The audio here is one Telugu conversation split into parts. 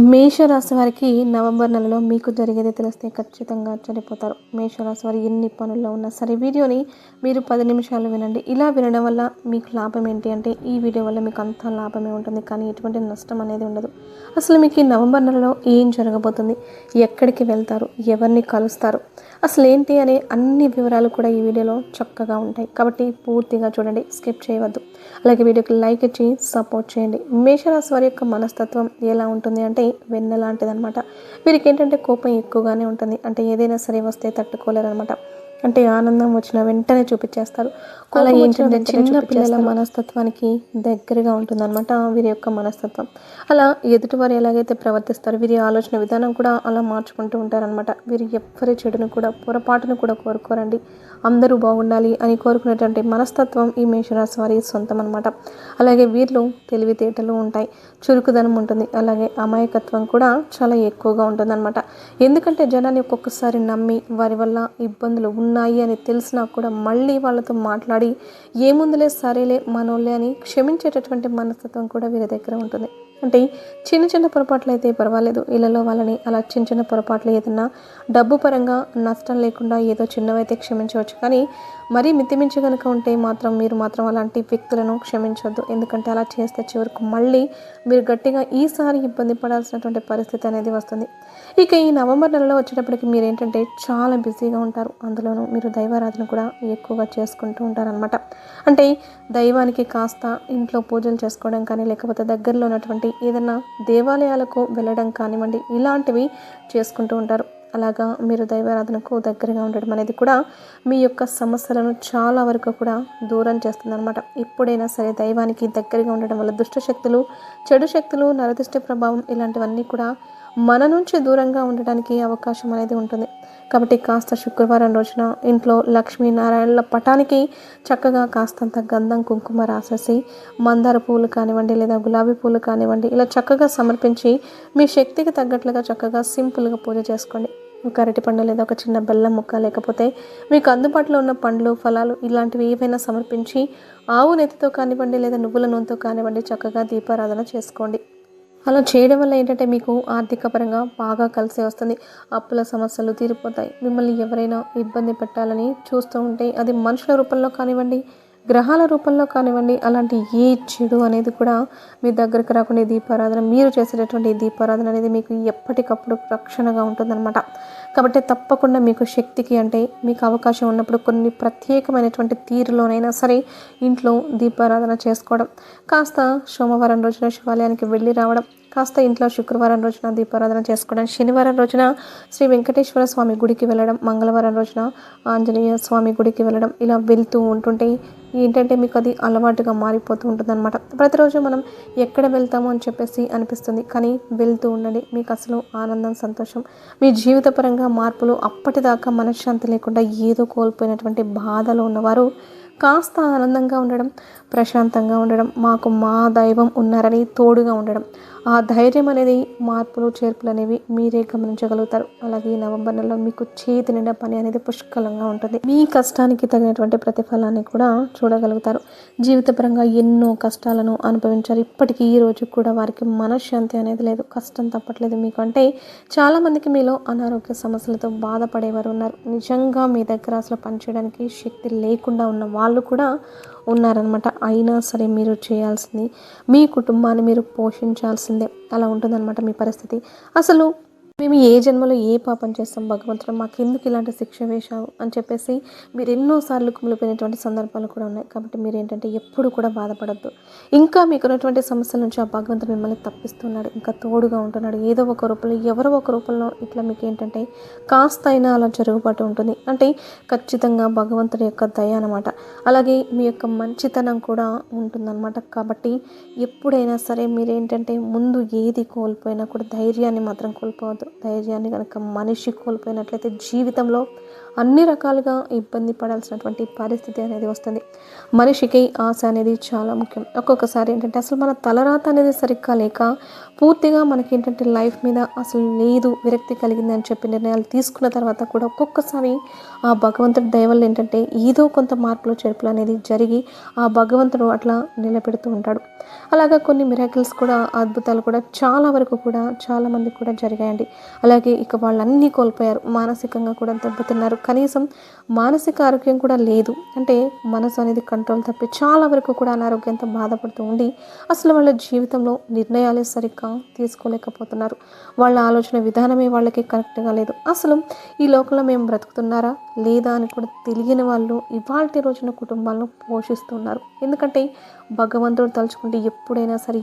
మేషరాశి వారికి నవంబర్ నెలలో మీకు జరిగేది తెలిస్తే ఖచ్చితంగా ఆశ్చర్యపోతారు. మేషరాశి వారు ఎన్ని పనుల్లో ఉన్నా సరే వీడియోని మీరు 10 నిమిషాలు వినండి. ఇలా వినడం వల్ల మీకు లాభం ఏంటి అంటే ఈ వీడియో వల్ల మీకు అంతా లాభమే ఉంటుంది, కానీ ఎటువంటి నష్టం అనేది ఉండదు. అసలు మీకు ఈ నవంబర్ నెలలో ఏం జరగబోతుంది, ఎక్కడికి వెళ్తారు, ఎవరిని కలుస్తారు, అసలు ఏంటి అనే అన్ని వివరాలు కూడా ఈ వీడియోలో చక్కగా ఉంటాయి. కాబట్టి పూర్తిగా చూడండి, స్కిప్ చేయవద్దు. అలాగే వీడియోకి లైక్ ఇచ్చి సపోర్ట్ చేయండి. మేషరాశి వారి యొక్క మనస్తత్వం ఎలా ఉంటుంది అంటే వెన్న లాంటిదనమాట. వీరికి ఏంటంటే కోపం ఎక్కువగానే ఉంటుంది. అంటే ఏదైనా సరే వస్తే తట్టుకోలేరు అనమాట. అంటే ఆనందం వచ్చిన వెంటనే చూపించేస్తారు. అలా ఏంటంటే చిన్న పిల్లల మనస్తత్వానికి దగ్గరగా ఉంటుందన్నమాట వీరి యొక్క మనస్తత్వం. అలా ఎదుటివారు ఎలాగైతే ప్రవర్తిస్తారో వీరి ఆలోచన విధానం కూడా అలా మార్చుకుంటూ ఉంటారనమాట. వీరు ఎవ్వరి చెడును కూడా పొరపాటును కూడా కోరుకోరండి. అందరూ బాగుండాలి అని కోరుకునేటువంటి మనస్తత్వం ఈ మేషరాశి వారి సొంతం అనమాట. అలాగే వీరిలో తెలివితేటలు ఉంటాయి, చురుకుదనం ఉంటుంది, అలాగే అమాయకత్వం కూడా చాలా ఎక్కువగా ఉంటుందన్నమాట. ఎందుకంటే జనాన్ని ఒక్కొక్కసారి నమ్మి వారి వల్ల ఇబ్బందులు ఉన్నాయి అని తెలిసినా కూడా మళ్ళీ వాళ్ళతో మాట్లాడి ఏముందులే సరేలే మనోళ్ళే అని క్షమించేటటువంటి మనస్తత్వం కూడా వీరి దగ్గర ఉంటుంది. అంటే చిన్న చిన్న పొరపాట్లు అయితే పర్వాలేదు, ఇళ్ళలో వాళ్ళని అలా చిన్న చిన్న పొరపాట్లు ఏదన్నా డబ్బు పరంగా నష్టం లేకుండా ఏదో చిన్నవైతే క్షమించవచ్చు, కానీ మరీ మితిమించి కనుక ఉంటే మీరు మాత్రం అలాంటి వ్యక్తులను క్షమించవద్దు. ఎందుకంటే అలా చేస్తే చివరికి మళ్ళీ మీరు గట్టిగా ఈసారి ఇబ్బంది పడాల్సినటువంటి పరిస్థితి అనేది వస్తుంది. ఇక ఈ నవంబర్ నెలలో వచ్చేటప్పటికి మీరు ఏంటంటే చాలా బిజీగా ఉంటారు. అందులోనూ మీరు దైవారాధన కూడా ఎక్కువగా చేసుకుంటూ ఉంటారనమాట. అంటే దైవానికి కాస్త ఇంట్లో పూజలు చేసుకోవడం కానీ, లేకపోతే దగ్గరలో ఉన్నటువంటి ఏదైనా దేవాలయాలకు వెళ్ళడం కానివ్వండి, ఇలాంటివి చేసుకుంటూ ఉంటారు. అలాగా మీరు దైవారాధనకు దగ్గరగా ఉండడం అనేది కూడా మీ యొక్క సమస్యలను చాలా వరకు కూడా దూరం చేస్తుంది అనమాట. ఎప్పుడైనా సరే దైవానికి దగ్గరగా ఉండడం వల్ల దుష్టశక్తులు, చెడు శక్తులు, నరదిష్ట ప్రభావం ఇలాంటివన్నీ కూడా మన నుంచి దూరంగా ఉండడానికి అవకాశం అనేది ఉంటుంది. కాబట్టి కాస్త శుక్రవారం రోజున ఇంట్లో లక్ష్మీనారాయణల పటానికి చక్కగా కాస్తంత గంధం కుంకుమ రాసేసి మందార పూలు కానివ్వండి లేదా గులాబీ పూలు కానివ్వండి ఇలా చక్కగా సమర్పించి మీ శక్తికి తగ్గట్లుగా చక్కగా సింపుల్గా పూజ చేసుకోండి. ఒక అరటి పండు లేదా ఒక చిన్న బెల్లం ముక్క, లేకపోతే మీకు అందుబాటులో ఉన్న పండ్లు ఫలాలు ఇలాంటివి ఏవైనా సమర్పించి ఆవు నెత్తితో కానివ్వండి లేదా నువ్వుల నూనెతో కానివ్వండి చక్కగా దీపారాధన చేసుకోండి. అలా చేయడం వల్ల ఏంటంటే మీకు ఆర్థిక పరంగా బాగా కలిసి వస్తుంది. అప్పుల సమస్యలు తీరిపోతాయి. మిమ్మల్ని ఎవరైనా ఇబ్బంది పెట్టాలని చూస్తూ ఉంటే అది మనుషుల రూపంలో కానివ్వండి, గ్రహాల రూపంలో కానివ్వండి, అలాంటి ఏ చెడు అనేది కూడా మీ దగ్గరకు రాకుండా దీపారాధన మీరు చేసేటటువంటి దీపారాధన అనేది మీకు ఎప్పటికప్పుడు రక్షణగా ఉంటుందన్నమాట. కాబట్టి తప్పకుండా మీకు శక్తికి అంటే మీకు అవకాశం ఉన్నప్పుడు కొన్ని ప్రత్యేకమైనటువంటి తీరులోనైనా సరే ఇంట్లో దీపారాధన చేసుకోవడం, కాస్త సోమవారం రోజున శివాలయానికి వెళ్ళి రావడం, కాస్త ఇంట్లో శుక్రవారం రోజున దీపారాధన చేసుకోవడం, శనివారం రోజున శ్రీ వెంకటేశ్వర స్వామి గుడికి వెళ్ళడం, మంగళవారం రోజున ఆంజనేయ స్వామి గుడికి వెళ్ళడం, ఇలా వెళ్తూ ఉంటుంటే ఏంటంటే మీకు అది అలవాటుగా మారిపోతూ ఉంటుందన్నమాట. ప్రతిరోజు మనం ఎక్కడ వెళ్తాము అని చెప్పేసి అనిపిస్తుంది, కానీ వెళ్తూ ఉండండి. మీకు అసలు ఆనందం, సంతోషం, మీ జీవితపరంగా మార్పులు, అప్పటిదాకా మనశ్శాంతి లేకుండా ఏదో కోల్పోయినటువంటి బాధలో ఉన్నవారు కాస్త ఆనందంగా ఉండడం, ప్రశాంతంగా ఉండడం, మాకు మా దైవం ఉన్నారని తోడుగా ఉండడం, ఆ ధైర్యం అనేది మార్పులు చేర్పులు అనేవి మీరే గమనించగలుగుతారు. అలాగే నవంబర్ నెలలో మీకు చేతి నిండా పని అనేది పుష్కలంగా ఉంటుంది. మీ కష్టానికి తగినటువంటి ప్రతిఫలాన్ని కూడా చూడగలుగుతారు. జీవితపరంగా ఎన్నో కష్టాలను అనుభవించారు. ఇప్పటికీ ఈ రోజు కూడా వారికి మనశ్శాంతి అనేది లేదు, కష్టం తప్పట్లేదు మీకు. అంటే చాలామందికి మీలో అనారోగ్య సమస్యలతో బాధపడేవారు ఉన్నారు. నిజంగా మీ దగ్గర అసలు పనిచేయడానికి శక్తి లేకుండా ఉన్న వాళ్ళు కూడా ఉన్నారనమాట. అయినా సరే మీరు చేయాల్సింది మీ కుటుంబాన్ని మీరు పోషించాల్సిందే. అలా ఉంటుందన్నమాట మీ పరిస్థితి. అసలు మేము ఏ జన్మలో ఏ పాపం చేస్తాం భగవంతుడు, మాకెందుకు ఇలాంటి శిక్ష వేశావు అని చెప్పేసి మీరు ఎన్నోసార్లు కుమిలిపోయినటువంటి సందర్భాలు కూడా ఉన్నాయి. కాబట్టి మీరు ఏంటంటే ఎప్పుడు కూడా బాధపడద్దు. ఇంకా మీకున్నటువంటి సమస్యల నుంచి ఆ భగవంతుడు మిమ్మల్ని తప్పిస్తున్నాడు, ఇంకా తోడుగా ఉంటున్నాడు. ఏదో ఒక రూపంలో ఎవరో ఒక రూపంలో ఇట్లా మీకు ఏంటంటే కాస్త అయినా అలా జరుగుబాటు ఉంటుంది. అంటే ఖచ్చితంగా భగవంతుడి యొక్క దయ అనమాట. అలాగే మీ యొక్క మంచితనం కూడా ఉంటుందన్నమాట. కాబట్టి ఎప్పుడైనా సరే మీరేంటంటే ముందు ఏది కోల్పోయినా కూడా ధైర్యాన్ని మాత్రం కోల్పోవద్దు. ధైర్యాన్ని కనుక మనిషి కోల్పోయినట్లయితే జీవితంలో అన్ని రకాలుగా ఇబ్బంది పడాల్సినటువంటి పరిస్థితి అనేది వస్తుంది. మనిషికి ఆశ అనేది చాలా ముఖ్యం. ఒక్కొక్కసారి ఏంటంటే అసలు మన తలరాత అనేది సరిగ్గా లేక పూర్తిగా మనకి ఏంటంటే లైఫ్ మీద అసలు లేదు, విరక్తి కలిగింది అని చెప్పి నిర్ణయాలు తీసుకున్న తర్వాత కూడా ఒక్కొక్కసారి ఆ భగవంతుడి దయ వల్ల ఏంటంటే ఏదో కొంత మార్పులు చేర్పులు అనేది జరిగి ఆ భగవంతుడు అట్లా నిలబెడుతూ ఉంటాడు. అలాగా కొన్ని మిరాకిల్స్ కూడా, అద్భుతాలు కూడా చాలా వరకు కూడా చాలామందికి కూడా జరిగాయండి. అలాగే ఇక వాళ్ళన్నీ కోల్పోయారు, మానసికంగా కూడా దెబ్బతిన్నారు. కనీసం మానసిక ఆరోగ్యం కూడా లేదు, అంటే మనసు అనేది కంట్రోల్ తప్పి చాలా వరకు కూడా అనారోగ్యంతో బాధపడుతూ ఉండి అసలు వాళ్ళ జీవితంలో నిర్ణయాలే సరిగ్గా తీసుకోలేకపోతున్నారు. వాళ్ళ ఆలోచన విధానమే వాళ్ళకి కరెక్ట్గా లేదు. అసలు ఈ లోకంలో మేము బ్రతుకుతున్నారా లేదా అని కూడా తెలియని వాళ్ళు ఇవాల్టి రోజున కుటుంబాలను పోషిస్తున్నారు. ఎందుకంటే భగవంతుడు తలుచుకుంటే ఎప్పుడైనా సరే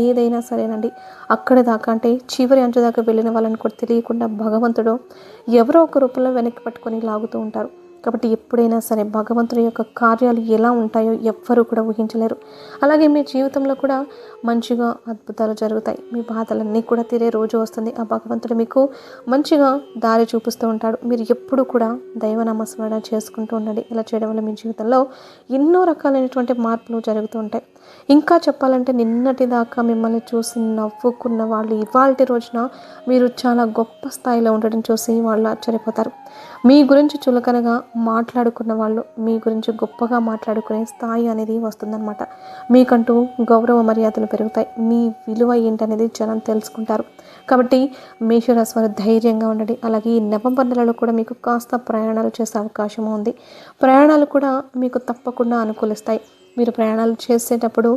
ఏదైనా సరేనండి, అక్కడ దాకా అంటే చివరి అంచు దాకా వెళ్ళిన వాళ్ళని కూడా తెలియకుండా భగవంతుడు ఎవరో ఒక రూపంలో వెనక్కి పట్టుకొని లాగుతూ ఉంటారు. కాబట్టి ఎప్పుడైనా సరే భగవంతుడి యొక్క కార్యాలు ఎలా ఉంటాయో ఎవ్వరూ కూడా ఊహించలేరు. అలాగే మీ జీవితంలో కూడా మంచిగా అద్భుతాలు జరుగుతాయి. మీ బాధలన్నీ కూడా తీరే రోజు వస్తుంది. ఆ భగవంతుడు మీకు మంచిగా దారి చూపిస్తూ ఉంటాడు. మీరు ఎప్పుడు కూడా దైవనామస్మరణ చేసుకుంటూ ఉండండి. ఇలా చేయడం వల్ల మీ జీవితంలో ఎన్నో రకాలైనటువంటి మార్పులు జరుగుతూ ఉంటాయి. ఇంకా చెప్పాలంటే నిన్నటి దాకా మిమ్మల్ని చూసి నవ్వుకున్న వాళ్ళు ఇవాల్టి రోజున మీరు చాలా గొప్ప స్థాయిలో ఉండడం చూసి వాళ్ళు ఆశ్చర్యపోతారు. మీ గురించి చులకనగా మాట్లాడుకున్న వాళ్ళు మీ గురించి గొప్పగా మాట్లాడుకునే స్థాయి అనేది వస్తుందన్నమాట. మీకంటూ గౌరవ మర్యాదలు పెరుగుతాయి. మీ విలువ ఏంటనేది జనం తెలుసుకుంటారు. కాబట్టి మేషరాశి వారు ధైర్యంగా ఉండండి. అలాగే ఈ నవంబర్ నెలలో కూడా మీకు కాస్త ప్రయాణాలు చేసే అవకాశం ఉంది. ప్రయాణాలు కూడా మీకు తప్పకుండా అనుకూలిస్తాయి. మీరు ప్రయాణాలు చేసేటప్పుడు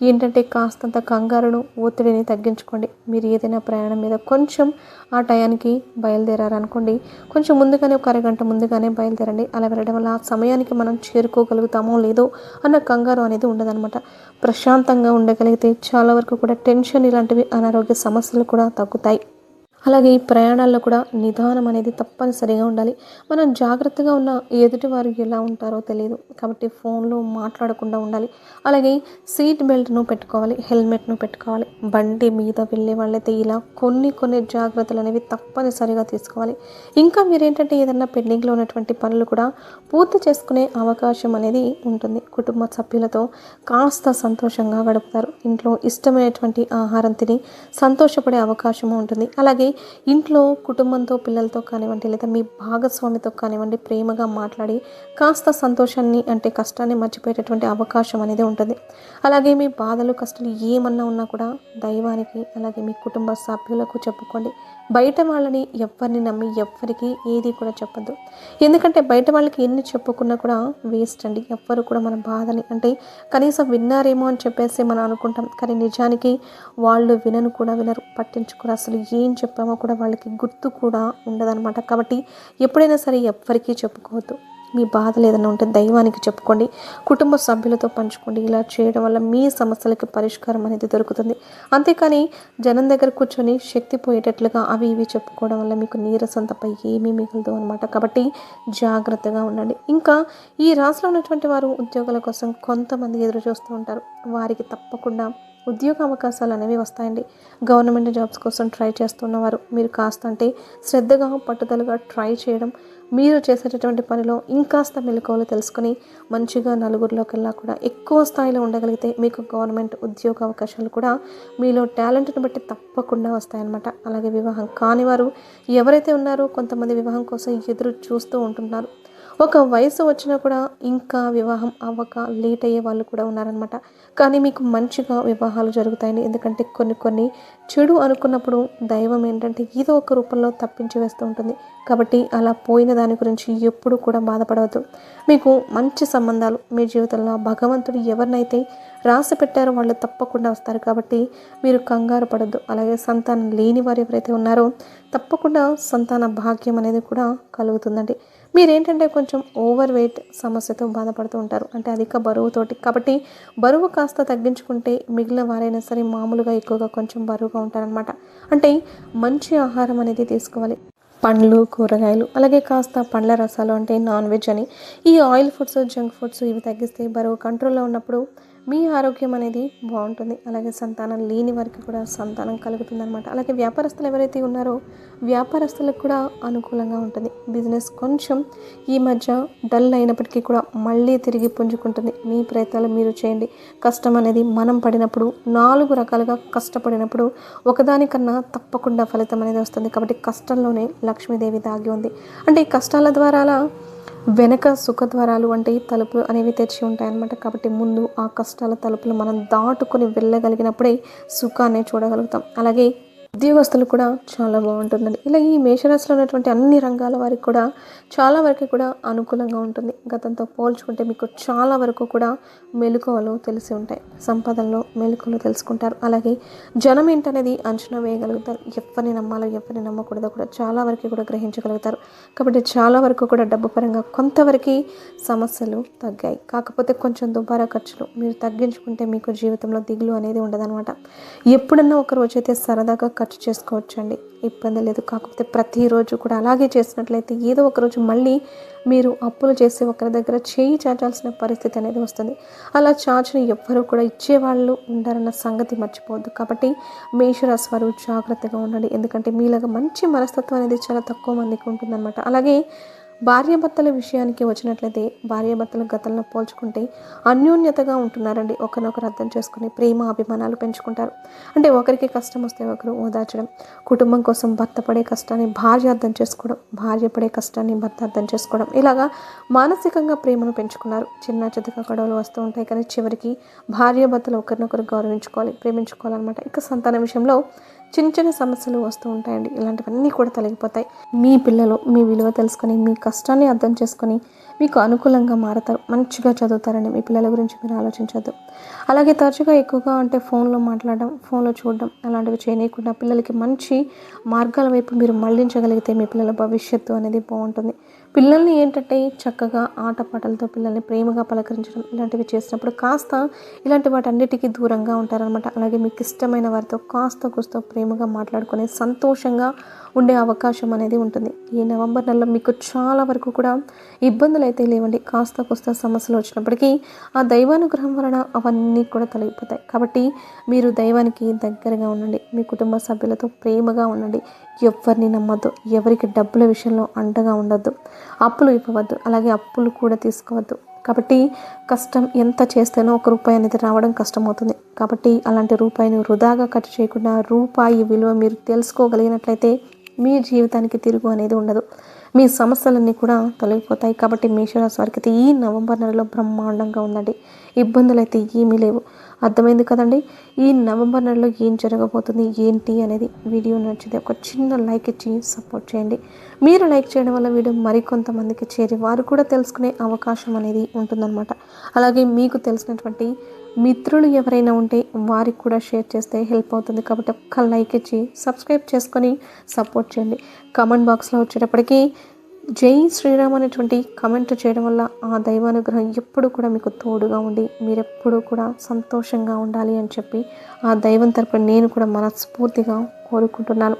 ఏంటంటే కాస్తంత కంగారును, ఒత్తిడిని తగ్గించుకోండి. మీరు ఏదైనా ప్రయాణం మీద కొంచెం ఆ టయానికి బయలుదేరారనుకోండి, కొంచెం ముందుగానే ఒక అరగంట ముందుగానే బయలుదేరండి. అలా వెళ్ళడం వల్ల ఆ సమయానికి మనం చేరుకోగలుగుతామో లేదో అన్న కంగారు అనేది ఉండదన్నమాట. ప్రశాంతంగా ఉండగలిగితే చాలా వరకు కూడా టెన్షన్ ఇలాంటివి అనారోగ్య సమస్యలు కూడా తగ్గుతాయి. అలాగే ఈ ప్రయాణాల్లో కూడా నిదానం అనేది తప్పనిసరిగా ఉండాలి. మనం జాగ్రత్తగా ఉన్న ఎదుటి వారు ఎలా ఉంటారో తెలియదు, కాబట్టి ఫోన్లో మాట్లాడకుండా ఉండాలి. అలాగే సీట్ బెల్ట్ను పెట్టుకోవాలి, హెల్మెట్ను పెట్టుకోవాలి. బండి మీద వెళ్ళే వాళ్ళైతే ఇలా కొన్ని జాగ్రత్తలు అనేవి తప్పనిసరిగా తీసుకోవాలి. ఇంకా మీరేంటంటే ఏదన్నా పెండింగ్లో ఉన్నటువంటి పనులు కూడా పూర్తి చేసుకునే అవకాశం అనేది ఉంటుంది. కుటుంబ సభ్యులతో కాస్త సంతోషంగా గడుపుతారు. ఇంట్లో ఇష్టమైనటువంటి ఆహారం తిని సంతోషపడే అవకాశం ఉంటుంది. అలాగే ఇంట్లో కుటుంబంతో, పిల్లలతో కానివ్వండి, లేదా మీ భాగస్వామితో కానివ్వండి, ప్రేమగా మాట్లాడి కాస్త సంతోషాన్ని అంటే కష్టాన్ని మర్చిపోయేటటువంటి అవకాశం అనేది ఉంటుంది. అలాగే మీ బాధలు, కష్టాలు ఏమన్నా ఉన్నా కూడా దైవానికి, అలాగే మీ కుటుంబ సభ్యులకు చెప్పుకోండి. బయట వాళ్ళని ఎవరిని నమ్మి ఎవ్వరికి ఏది కూడా చెప్పద్దు. ఎందుకంటే బయట వాళ్ళకి ఎన్ని చెప్పుకున్నా కూడా వేస్ట్ అండి. ఎవ్వరు కూడా మన బాధని అంటే కనీసం విన్నారేమో అని చెప్పేసి మనం అనుకుంటాం, కానీ నిజానికి వాళ్ళు వినరు, పట్టించుకోరు. అసలు ఏం చెప్పామో కూడా వాళ్ళకి గుర్తు కూడా ఉండదన్నమాట. కాబట్టి ఎప్పుడైనా సరే ఎవ్వరికీ చెప్పుకోవద్దు. మీ బాధలు ఏదైనా ఉంటే దైవానికి చెప్పుకోండి, కుటుంబ సభ్యులతో పంచుకోండి. ఇలా చేయడం వల్ల మీ సమస్యలకి పరిష్కారం అనేది దొరుకుతుంది. అంతేకాని జనం దగ్గర కూర్చొని శక్తి పోయేటట్లుగా అవి ఇవి చెప్పుకోవడం వల్ల మీకు నీరసం తప్ప ఏమీ మిగలదు అనమాట. కాబట్టి జాగ్రత్తగా ఉండండి. ఇంకా ఈ రాశిలో ఉన్నటువంటి వారు ఉద్యోగాల కోసం కొంతమంది ఎదురు చూస్తూ ఉంటారు. వారికి తప్పకుండా ఉద్యోగ అవకాశాలు అనేవి వస్తాయండి. గవర్నమెంట్ జాబ్స్ కోసం ట్రై చేస్తున్నవారు మీరు కాస్త అంటే శ్రద్ధగా, పట్టుదలగా ట్రై చేయడం, మీరు చేసేటటువంటి పనిలో ఇంకాస్త మెలకువలు తెలుసుకొని మంచిగా నలుగురిలోకెల్లా కూడా ఎక్కువ స్థాయిలో ఉండగలిగితే మీకు గవర్నమెంట్ ఉద్యోగ అవకాశాలు కూడా మీలో టాలెంట్ని బట్టి తప్పకుండా వస్తాయన్నమాట. అలాగే వివాహం కాని వారు ఎవరైతే ఉన్నారో కొంతమంది వివాహం కోసం ఎదురు చూస్తూ ఉంటున్నారు. ఒక వయసు వచ్చినా కూడా ఇంకా వివాహం అవ్వక లేట్ అయ్యే వాళ్ళు కూడా ఉన్నారనమాట. కానీ మీకు మంచిగా వివాహాలు జరుగుతాయండి. ఎందుకంటే కొన్ని చెడు అనుకున్నప్పుడు దైవం ఏంటంటే ఏదో ఒక రూపంలో తప్పించి వేస్తూ ఉంటుంది. కాబట్టి అలా పోయిన దాని గురించి ఎప్పుడు కూడా బాధపడవద్దు. మీకు మంచి సంబంధాలు మీ జీవితంలో భగవంతుడు ఎవరినైతే రాసి పెట్టారో వాళ్ళు తప్పకుండా వస్తారు. కాబట్టి మీరు కంగారు పడద్దు. అలాగే సంతానం లేని వారు ఎవరైతే ఉన్నారో తప్పకుండా సంతాన భాగ్యం అనేది కూడా కలుగుతుందండి. మీరేంటంటే కొంచెం ఓవర్ వెయిట్ సమస్యతో బాధపడుతూ ఉంటారు, అంటే అధిక బరువుతోటి. కాబట్టి బరువు కాస్త తగ్గించుకుంటే మిగిలిన వారైనా సరే మామూలుగా ఎక్కువగా కొంచెం బరువుగా ఉంటారనమాట. అంటే మంచి ఆహారం అనేది తీసుకోవాలి. పండ్లు, కూరగాయలు, అలాగే కాస్త పండ్ల రసాలు అంటే నాన్ వెజ్ అని, ఈ ఆయిల్ ఫుడ్స్, జంక్ ఫుడ్స్ ఇవి తగ్గిస్తే బరువు కంట్రోల్లో ఉన్నప్పుడు మీ ఆరోగ్యం అనేది బాగుంటుంది. అలాగే సంతానం లేని వారికి కూడా సంతానం కలుగుతుందనమాట. అలాగే వ్యాపారస్తులు ఎవరైతే ఉన్నారో వ్యాపారస్తులకు కూడా అనుకూలంగా ఉంటుంది. బిజినెస్ కొంచెం ఈ మధ్య డల్ అయినప్పటికీ కూడా మళ్ళీ తిరిగి పుంజుకుంటుంది. మీ ప్రయత్నాలు మీరు చేయండి. కష్టం అనేది మనం పడినప్పుడు 4 రకాలుగా కష్టపడినప్పుడు ఒకదానికన్నా తప్పకుండా ఫలితం అనేది వస్తుంది. కాబట్టి కష్టంలోనే లక్ష్మీదేవి దాగి ఉంది. అంటే ఈ కష్టాల ద్వారా వెనక సుఖద్వారాలు అంటే తలుపులు అనేవి తెరిచి ఉంటాయన్నమాట. కాబట్టి ముందు ఆ కష్టాల తలుపులు మనం దాటుకొని వెళ్ళగలిగినప్పుడే సుఖాన్ని చూడగలుగుతాం. అలాగే ఉద్యోగస్తులు కూడా చాలా బాగుంటుందండి. ఇలా ఈ మేషరాశిలో ఉన్నటువంటి అన్ని రంగాల వారికి కూడా చాలా వరకు కూడా అనుకూలంగా ఉంటుంది. గతంతో పోల్చుకుంటే మీకు చాలా వరకు కూడా మెలకువలు తెలిసి ఉంటాయి. సంపదల్లో మెలకువలు తెలుసుకుంటారు. అలాగే జనం ఏంటనేది అంచనా వేయగలుగుతారు. ఎవరిని నమ్మాలో ఎవరిని నమ్మకూడదో కూడా చాలా వరకు కూడా గ్రహించగలుగుతారు. కాబట్టి చాలా వరకు కూడా డబ్బు పరంగా కొంతవరకు సమస్యలు తగ్గాయి. కాకపోతే కొంచెం దుబారా ఖర్చులు మీరు తగ్గించుకుంటే మీకు జీవితంలో దిగులు అనేది ఉండదన్నమాట. ఎప్పుడన్నా ఒక రోజైతే సరదాగా ఖర్చు చేసుకోవచ్చండి, ఇబ్బంది లేదు. కాకపోతే ప్రతిరోజు కూడా అలాగే చేసినట్లయితే ఏదో ఒక రోజు మళ్ళీ మీరు అప్పులు చేసి ఒకరి దగ్గర చేయి చాచాల్సిన పరిస్థితి అనేది వస్తుంది. అలా చాచిన ఎవ్వరూ కూడా ఇచ్చేవాళ్ళు ఉంటారన్న సంగతి మర్చిపోవద్దు. కాబట్టి మేషరాశి వారు జాగ్రత్తగా ఉండండి. ఎందుకంటే మీలాగా మంచి మనస్తత్వం అనేది చాలా తక్కువ మందికి ఉంటుందన్నమాట. అలాగే భార్యాభర్తల విషయానికి వచ్చినట్లయితే భార్యాభర్తలు గతంలో పోల్చుకుంటే అన్యోన్యతగా ఉంటున్నారండి. ఒకరినొకరు అర్థం చేసుకుని ప్రేమ అభిమానాలు పెంచుకుంటారు. అంటే ఒకరికి కష్టం వస్తే ఒకరు ఓదార్చడం, కుటుంబం కోసం భర్త పడే కష్టాన్ని భార్య అర్థం చేసుకోవడం, భార్య పడే కష్టాన్ని భర్త అర్థం చేసుకోవడం, ఇలాగా మానసికంగా ప్రేమను పెంచుకున్నారు. చిన్న చితక గొడవలు వస్తూ ఉంటాయి, కానీ చివరికి భార్యాభర్తలు ఒకరినొకరు గౌరవించుకోవాలి, ప్రేమించుకోవాలన్నమాట. ఇక సంతాన విషయంలో చిన్న చిన్న సమస్యలు వస్తూ ఉంటాయండి. ఇలాంటివన్నీ కూడా తొలగిపోతాయి. మీ పిల్లలు మీ విలువ తెలుసుకొని మీ కష్టాన్ని అర్థం చేసుకొని మీకు అనుకూలంగా మారతారు. మంచిగా చదువుతారండి. మీ పిల్లల గురించి మీరు ఆలోచించద్దు. అలాగే తరచుగా ఎక్కువగా అంటే ఫోన్లో మాట్లాడడం, ఫోన్లో చూడడం అలాంటివి చేయకుండా పిల్లలకి మంచి మార్గాల వైపు మీరు మళ్లించగలిగితే మీ పిల్లల భవిష్యత్తు అనేది బాగుంటుంది. పిల్లల్ని ఏంటంటే చక్కగా ఆటపాటలతో పిల్లల్ని ప్రేమగా పలకరించడం ఇలాంటివి చేసినప్పుడు కాస్త ఇలాంటి వాటన్నిటికీ దూరంగా ఉంటారనమాట. అలాగే మీకు ఇష్టమైన వారితో కాస్త కూస్తో ప్రేమగా మాట్లాడుకునే సంతోషంగా ఉండే అవకాశం అనేది ఉంటుంది. ఈ నవంబర్ నెలలో మీకు చాలా వరకు కూడా ఇబ్బందులు అయితే లేవండి. కాస్త కూస్త సమస్యలు వచ్చినప్పటికీ ఆ దైవానుగ్రహం వలన అవన్నీ కూడా తొలగిపోతాయి. కాబట్టి మీరు దైవానికి దగ్గరగా ఉండండి. మీ కుటుంబ సభ్యులతో ప్రేమగా ఉండండి. ఎవరిని నమ్మద్దు. ఎవరికి డబ్బుల విషయంలో అండగా ఉండొద్దు. అప్పులు ఇవ్వవద్దు. అలాగే అప్పులు కూడా తీసుకోవద్దు. కాబట్టి కష్టం ఎంత చేస్తేనో ఒక రూపాయి అనేది రావడం కష్టమవుతుంది. కాబట్టి అలాంటి రూపాయిని వృధాగా ఖర్చు చేయకుండా రూపాయి విలువ మీరు తెలుసుకోగలిగినట్లయితే మీ జీవితానికి తిరుగు అనేది ఉండదు. మీ సమస్యలన్నీ కూడా తొలగిపోతాయి. కాబట్టి మేషరాశి వారికి అయితే ఈ నవంబర్ నెలలో బ్రహ్మాండంగా ఉందండి. ఇబ్బందులు అయితే ఏమీ లేవు. అర్థమైంది కదండి. ఈ నవంబర్ నెలలో ఏం జరగబోతుంది ఏంటి అనేది వీడియో నచ్చితే ఒక చిన్న లైక్ ఇచ్చి సపోర్ట్ చేయండి. మీరు లైక్ చేయడం వల్ల వీడియో మరికొంతమందికి చేరి వారు కూడా తెలుసుకునే అవకాశం అనేది ఉంటుందన్నమాట. అలాగే మీకు తెలిసినటువంటి మిత్రులు ఎవరైనా ఉంటే వారికి కూడా షేర్ చేస్తే హెల్ప్ అవుతుంది. కాబట్టి ఒక్క లైక్ ఇచ్చి సబ్స్క్రైబ్ చేసుకొని సపోర్ట్ చేయండి. కామెంట్ బాక్స్లో వచ్చేటప్పటికి జై శ్రీరామ్ అనేటువంటి కామెంట్ చేయడం వల్ల ఆ దైవానుగ్రహం ఎప్పుడు కూడా మీకు తోడుగా ఉండి మీరెప్పుడు కూడా సంతోషంగా ఉండాలి అని చెప్పి ఆ దైవం తరపున నేను కూడా మనస్ఫూర్తిగా కోరుకుంటున్నాను.